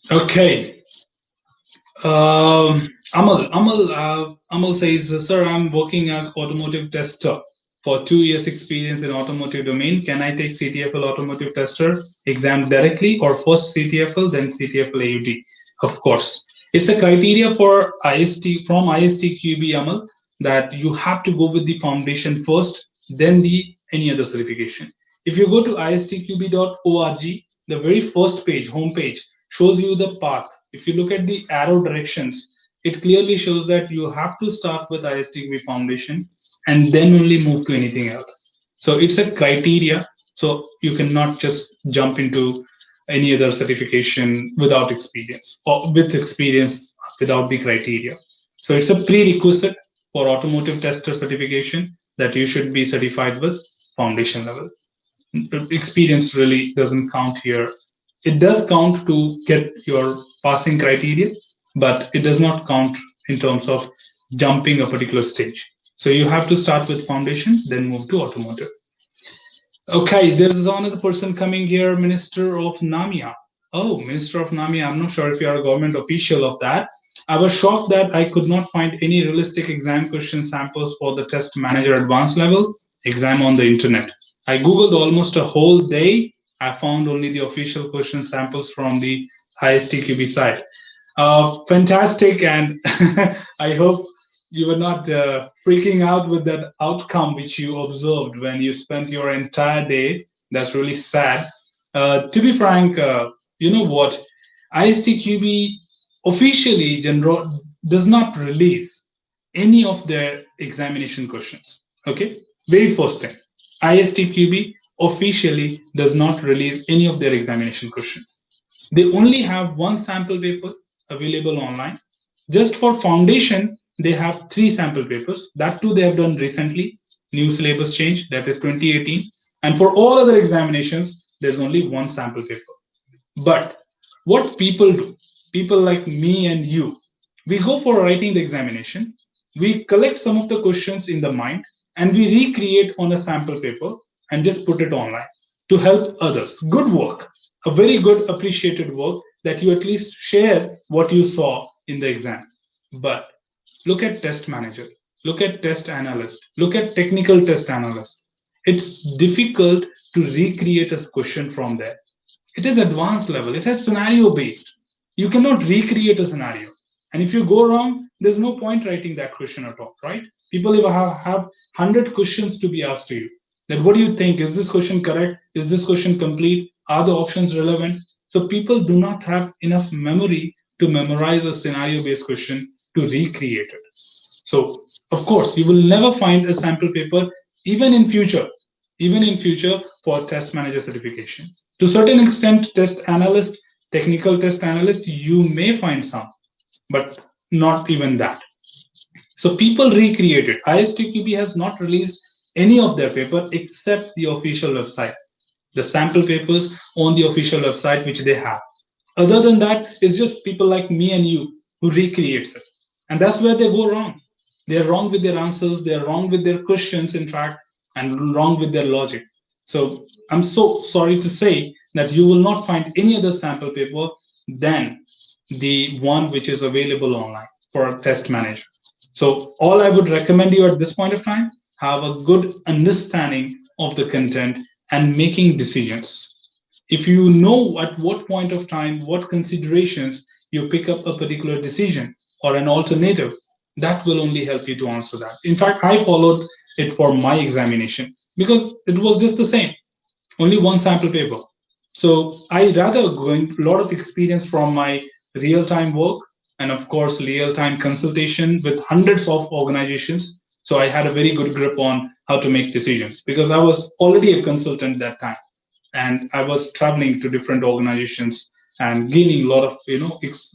Okay. Amal says, sir, I'm working as automotive tester for 2 years experience in automotive domain. Can I take CTFL automotive tester exam directly, or first CTFL, then CTFL AUT? Of course. It's a criteria for IST from ISTQB, Amal, that you have to go with the foundation first, then the any other certification. If you go to istqb.org, the very first page, homepage, shows you the path. If you look at the arrow directions, it clearly shows that you have to start with ISTQB Foundation and then only move to anything else. So it's a criteria. So you cannot just jump into any other certification without experience, or with experience without the criteria. So it's a prerequisite for automotive tester certification that you should be certified with foundation level. Experience really doesn't count here. It does count to get your passing criteria, but it does not count in terms of jumping a particular stage. So you have to start with foundation, then move to automotive. Okay, there's another person coming here, Minister of Namia. Oh, Minister of Namia, I'm not sure if you are a government official of that. I was shocked that I could not find any realistic exam question samples for the test manager advanced level exam on the internet. I Googled almost a whole day. I found only the official question samples from the ISTQB site. Fantastic, and I hope you were not freaking out with that outcome which you observed when you spent your entire day. That's really sad. To be frank, you know what? ISTQB officially does not release any of their examination questions. Okay, very first thing, ISTQB officially does not release any of their examination questions. They only have one sample paper available online. Just for foundation, they have 3 sample papers. That too they have done recently. New syllabus change, that is 2018. And for all other examinations, there's only one sample paper. But what people do, people like me and you, we go for writing the examination, we collect some of the questions in the mind, and we recreate on a sample paper and just put it online to help others. Good work, a very good appreciated work that you at least share what you saw in the exam. But look at test manager, look at test analyst, look at technical test analyst. It's difficult to recreate a question from there. It is advanced level, it has scenario based. You cannot recreate a scenario. And if you go wrong, there's no point writing that question at all, right? People will have 100 questions to be asked to you. That what do you think? Is this question correct? Is this question complete? Are the options relevant? So people do not have enough memory to memorize a scenario based question to recreate it. So of course, you will never find a sample paper even in future, for test manager certification. To certain extent, test analyst, technical test analyst, you may find some, but not even that. So people recreated. ISTQB has not released any of their paper except the official website, the sample papers on the official website which they have. Other than that, it's just people like me and you who recreates it. And that's where they go wrong. They're wrong with their answers, they're wrong with their questions, in fact, and wrong with their logic. So I'm so sorry to say that you will not find any other sample paper than the one which is available online for a test manager. So all I would recommend you at this point of time, have a good understanding of the content and making decisions. If you know at what point of time, what considerations you pick up a particular decision or an alternative, that will only help you to answer that. In fact, I followed it for my examination because it was just the same, only one sample paper. So I rather gained a lot of experience from my real time work and, of course, real time consultation with hundreds of organizations. So I had a very good grip on how to make decisions because I was already a consultant that time and I was traveling to different organizations and gaining a lot of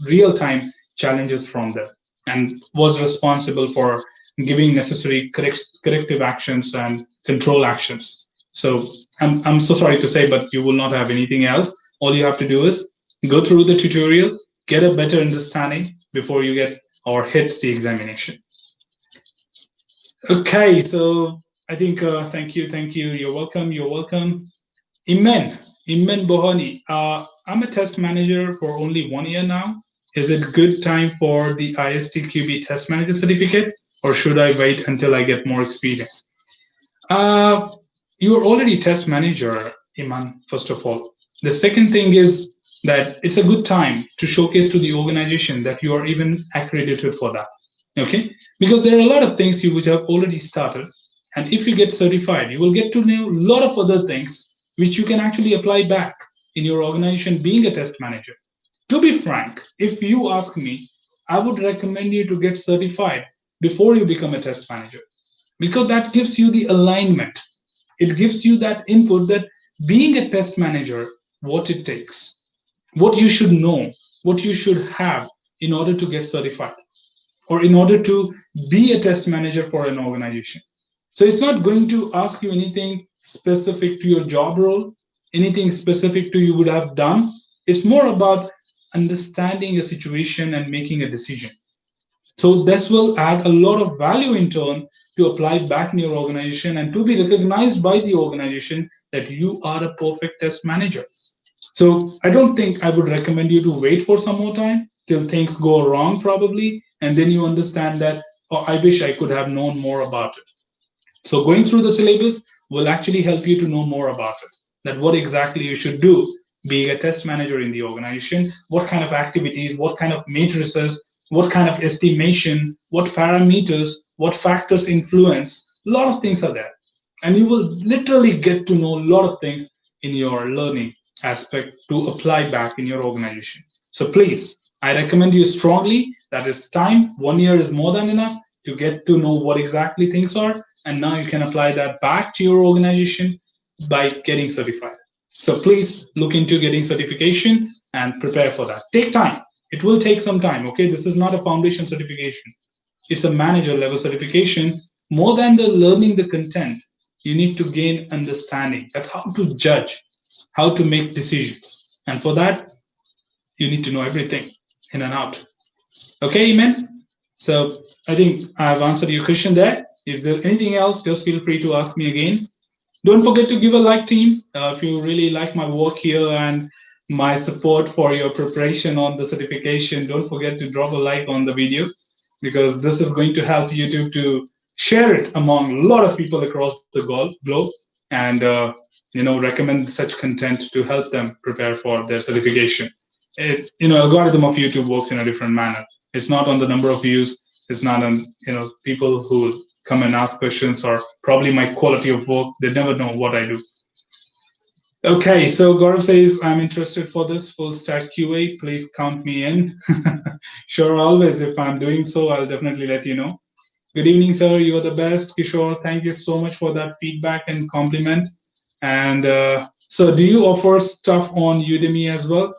real time challenges from them, and was responsible for giving necessary corrective actions and control actions. So I'm so sorry to say, but you will not have anything else. All you have to do is go through the tutorial, get a better understanding before you get or hit the examination. Okay, so I think thank you. You're welcome. You're welcome. Imen Bohani. I'm a test manager for only 1 year now. Is it good time for the ISTQB test manager certificate, or should I wait until I get more experience? You're already test manager, Iman, first of all. The second thing is that it's a good time to showcase to the organization that you are even accredited for that. Okay? Because there are a lot of things you which have already started. And if you get certified, you will get to know a lot of other things which you can actually apply back in your organization being a test manager. To be frank, if you ask me, I would recommend you to get certified before you become a test manager because that gives you the alignment. It gives you that input that being a test manager, what it takes, what you should know, what you should have in order to get certified or in order to be a test manager for an organization. So it's not going to ask you anything specific to your job role, anything specific to you would have done. It's more about understanding a situation and making a decision. So this will add a lot of value in turn to apply back in your organization and to be recognized by the organization that you are a perfect test manager. So I don't think I would recommend you to wait for some more time till things go wrong probably, and then you understand that, oh, I wish I could have known more about it. So going through the syllabus will actually help you to know more about it, that what exactly you should do being a test manager in the organization, what kind of activities, what kind of matrices, what kind of estimation, what parameters, what factors influence. A lot of things are there. And you will literally get to know a lot of things in your learning aspect to apply back in your organization. So please, I recommend you strongly that it's time. 1 year is more than enough to get to know what exactly things are. And now you can apply that back to your organization by getting certified. So please look into getting certification and prepare for that. Take time. It will take some time. Okay, this is not a foundation certification. It's a manager level certification. More than the learning the content, you need to gain understanding that how to judge, how to make decisions. And for that, you need to know everything. in and out. Okay, Iman? So I think I've answered your question there. If there's anything else, just feel free to ask me again. Don't forget to give a like, team. If you really like my work here and my support for your preparation on the certification, don't forget to drop a like on the video, because this is going to help YouTube to share it among a lot of people across the globe, and recommend such content to help them prepare for their certification. Algorithm of YouTube works in a different manner. It's not on the number of views. It's not on people who come and ask questions, or probably my quality of work. They never know what I do. Okay, so Gaurav says, I'm interested for this full stack QA. Please count me in. Sure, always. If I'm doing so, I'll definitely let you know. Good evening, sir. You're the best. Kishore, thank you so much for that feedback and compliment. And so, do you offer stuff on Udemy as well?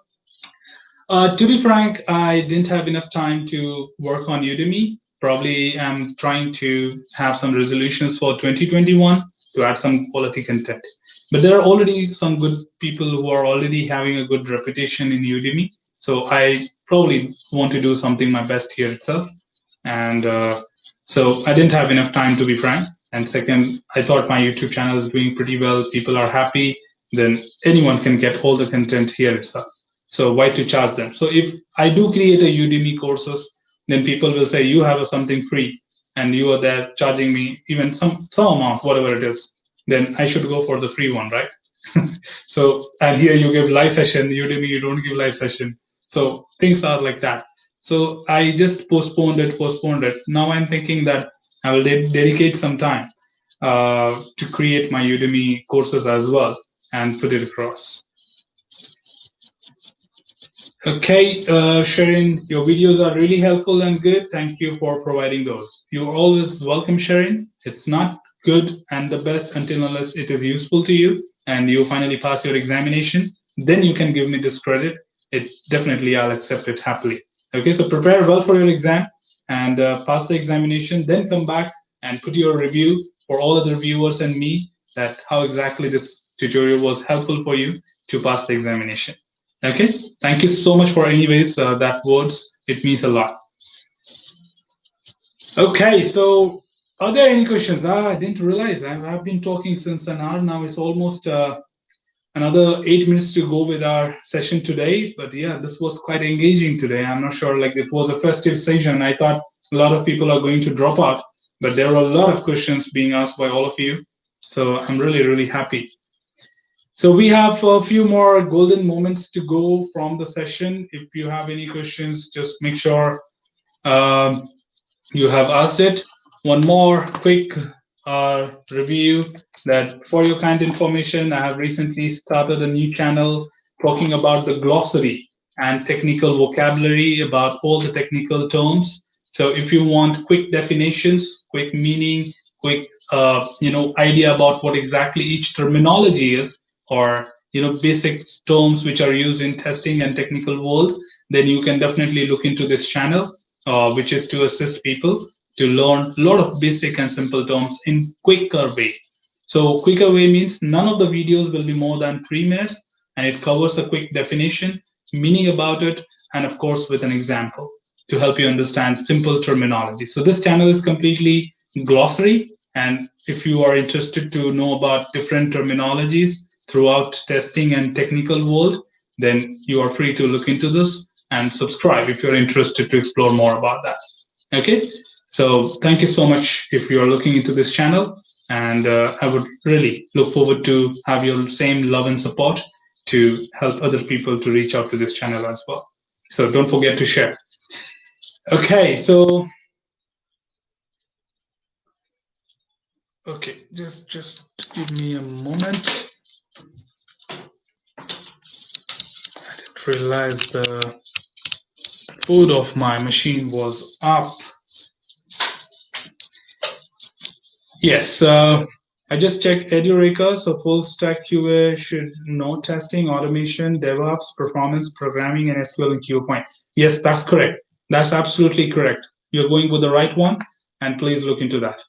To be frank, I didn't have enough time to work on Udemy. Probably I'm trying to have some resolutions for 2021 to add some quality content. But there are already some good people who are already having a good reputation in Udemy. So I probably want to do something my best here itself. And so I didn't have enough time, to be frank. And second, I thought my YouTube channel is doing pretty well. People are happy. Then anyone can get all the content here itself. So why to charge them? So if I do create a Udemy courses, then people will say you have something free and you are there charging me even some amount, whatever it is. Then I should go for the free one, right? So, and here you give live session, Udemy you don't give live session. So things are like that. So I just postponed it. Now I'm thinking that I will dedicate some time to create my Udemy courses as well and put it across. Okay, Sharon, your videos are really helpful and good. Thank you for providing those. You're always welcome, Sharon. It's not good and the best unless it is useful to you and you finally pass your examination. Then you can give me this credit. I'll accept it happily. Okay, so prepare well for your exam and pass the examination. Then come back and put your review for all other viewers and me that how exactly this tutorial was helpful for you to pass the examination. Okay, thank you so much for anyways that words. It means a lot. Okay, so are there any questions? I didn't realize I've been talking since an hour now. It's almost another 8 minutes to go with our session today. But yeah, this was quite engaging today. I'm not sure, like it was a festive session. I thought a lot of people are going to drop out, but there were a lot of questions being asked by all of you. So I'm really, really happy. So we have a few more golden moments to go from the session. If you have any questions, just make sure you have asked it. One more quick review that for your kind information, I have recently started a new channel talking about the glossary and technical vocabulary about all the technical terms. So if you want quick definitions, quick meaning, quick idea about what exactly each terminology is, or basic terms which are used in testing and technical world, then you can definitely look into this channel, which is to assist people to learn a lot of basic and simple terms in quicker way. So quicker way means none of the videos will be more than 3 minutes, and it covers a quick definition, meaning about it, and of course with an example to help you understand simple terminology. So this channel is completely glossary, and if you are interested to know about different terminologies throughout testing and technical world, then you are free to look into this and subscribe if you're interested to explore more about that. Okay, so thank you so much if you are looking into this channel, and I would really look forward to have your same love and support to help other people to reach out to this channel as well. So don't forget to share. Okay, so okay, just give me a moment. I didn't realize the food of my machine was up. Yes, I just checked Edureka, so full stack QA should know testing, automation, DevOps, performance, programming, and SQL and QA point. Yes, that's correct. That's absolutely correct. You're going with the right one, and please look into that.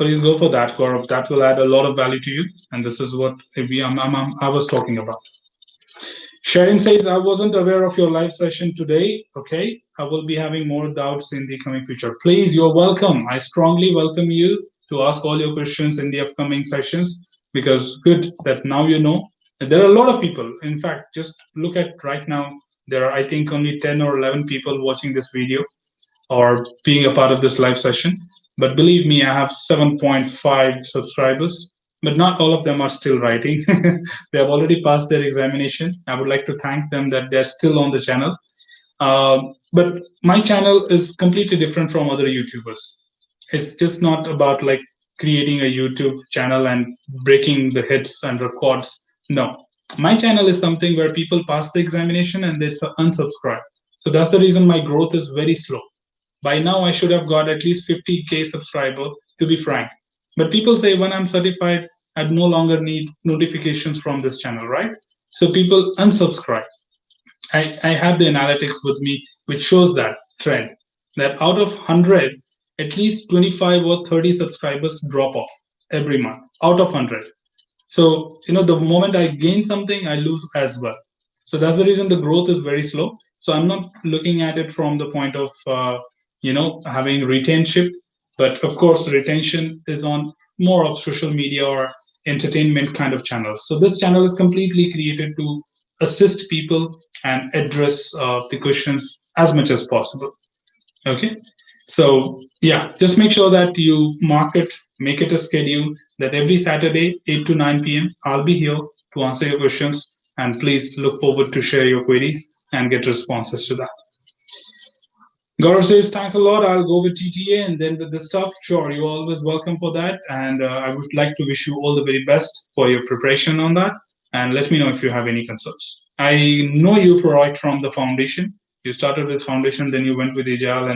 Please go for that, Gaurav. That will add a lot of value to you. And this is what I was talking about. Sharon says, I wasn't aware of your live session today. Okay, I will be having more doubts in the coming future. Please, you're welcome. I strongly welcome you to ask all your questions in the upcoming sessions, because good that now you know. There are a lot of people. In fact, just look at right now, there are, I think, only 10 or 11 people watching this video or being a part of this live session. But believe me, I have 7.5 subscribers, but not all of them are still writing. They have already passed their examination. I would like to thank them that they're still on the channel. But my channel is completely different from other YouTubers. It's just not about like creating a YouTube channel and breaking the hits and records. No, my channel is something where people pass the examination and they unsubscribe. So that's the reason my growth is very slow. By now, I should have got at least 50K subscriber, to be frank. But people say when I'm certified, I no longer need notifications from this channel, right? So people unsubscribe. I have the analytics with me, which shows that trend, that out of 100, at least 25 or 30 subscribers drop off every month, out of 100. So, the moment I gain something, I lose as well. So that's the reason the growth is very slow. So I'm not looking at it from the point of, having retention, but of course, retention is on more of social media or entertainment kind of channels. So this channel is completely created to assist people and address the questions as much as possible. Okay. So yeah, just make sure that you make it a schedule that every Saturday, 8 to 9 p.m., I'll be here to answer your questions. And please look forward to share your queries and get responses to that. Gaurav says, thanks a lot. I'll go with TTA and then with the stuff. Sure, you're always welcome for that. And I would like to wish you all the very best for your preparation on that. And let me know if you have any concerns. I know you right from the foundation. You started with foundation, then you went with Agile,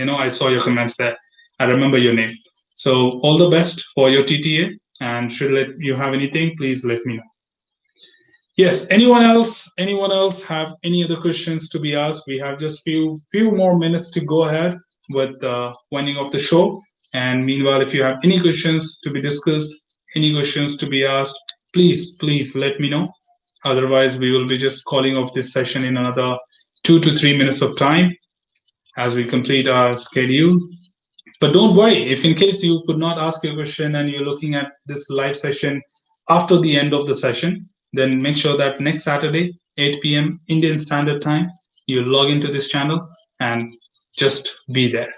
and I saw your comments there. I remember your name. So all the best for your TTA. And should you have anything, please let me know. Yes, anyone else have any other questions to be asked? We have just few more minutes to go ahead with the winding of the show. And meanwhile, if you have any questions to be discussed, any questions to be asked, please let me know. Otherwise, we will be just calling off this session in another 2 to 3 minutes of time as we complete our schedule. But don't worry, if in case you could not ask your question and you're looking at this live session after the end of the session, then make sure that next Saturday, 8 p.m. Indian Standard Time, you log into this channel and just be there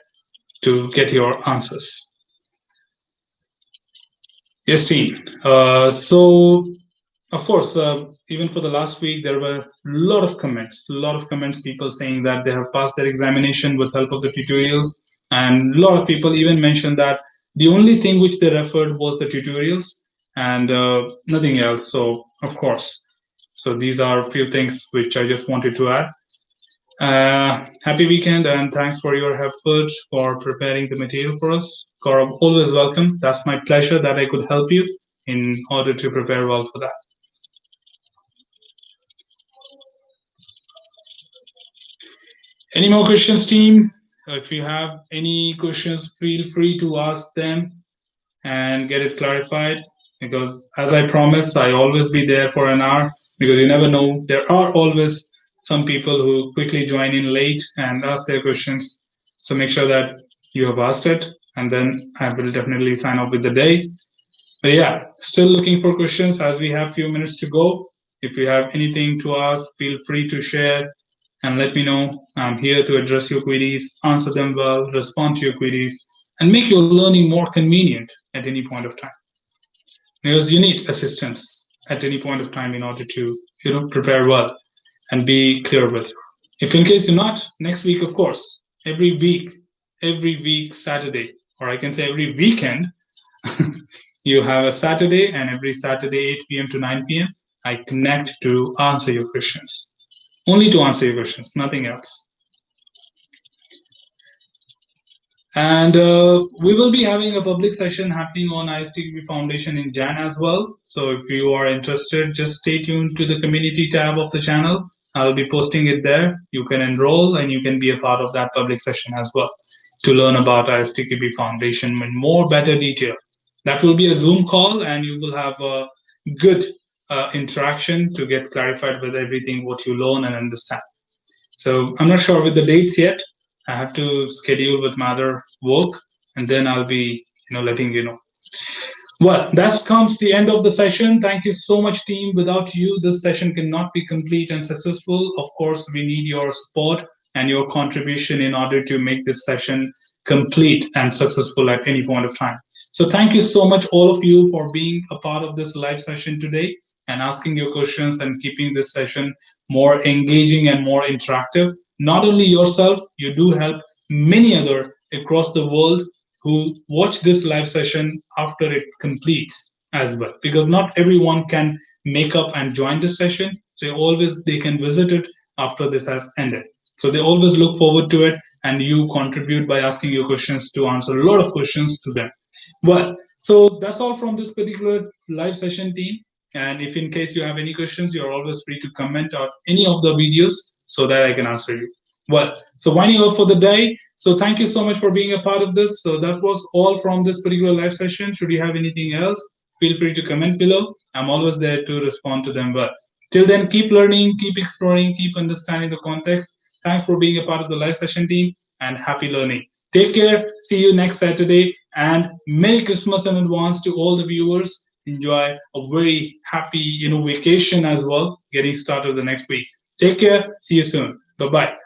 to get your answers. Yes, team. So, of course, even for the last week, there were a lot of comments, people saying that they have passed their examination with help of the tutorials. And a lot of people even mentioned that the only thing which they referred was the tutorials and nothing else. So, of course, these are a few things which I just wanted to add. Happy weekend and thanks for your effort for preparing the material for us. Gaurav, always welcome. That's my pleasure that I could help you in order to prepare well for that. Any more questions, team? If you have any questions, feel free to ask them and get it clarified, because as I promise, I always be there for an hour, because you never know. There are always some people who quickly join in late and ask their questions. So make sure that you have asked it, and then I will definitely sign off with the day. But yeah, still looking for questions as we have few minutes to go. If you have anything to ask, feel free to share and let me know. I'm here to address your queries, answer them well, respond to your queries, and make your learning more convenient at any point of time. Because you need assistance at any point of time in order to, prepare well and be clear with you. If in case you're not, next week, of course, every week Saturday, or I can say every weekend, you have a Saturday, and every Saturday, 8 p.m. to 9 p.m., I connect to answer your questions. Only to answer your questions, nothing else. And we will be having a public session happening on ISTQB Foundation in Jan as well. So if you are interested, just stay tuned to the community tab of the channel. I'll be posting it there. You can enroll and you can be a part of that public session as well. to learn about ISTQB Foundation in more better detail. That will be a Zoom call, and you will have a good interaction to get clarified with everything what you learn and understand. So I'm not sure with the dates yet. I have to schedule with my other work, and then I'll be letting you know. Well, that comes the end of the session. Thank you so much, team. Without you, this session cannot be complete and successful. Of course, we need your support and your contribution in order to make this session complete and successful at any point of time. So thank you so much, all of you, for being a part of this live session today and asking your questions and keeping this session more engaging and more interactive. Not only yourself, you do help many other across the world who watch this live session after it completes as well, because not everyone can make up and join this session. So they can visit it after this has ended. So they always look forward to it, and you contribute by asking your questions to answer a lot of questions to them. Well, so that's all from this particular live session, team. And if in case you have any questions, you're always free to comment on any of the videos so that I can answer you. Well, so winding up for the day. So thank you so much for being a part of this. So that was all from this particular live session. Should you have anything else, feel free to comment below. I'm always there to respond to them. But till then, keep learning, keep exploring, keep understanding the context. Thanks for being a part of the live session, team, and happy learning. Take care. See you next Saturday. And Merry Christmas in advance to all the viewers. Enjoy a very happy vacation as well, getting started the next week. Take care. See you soon. Bye-bye.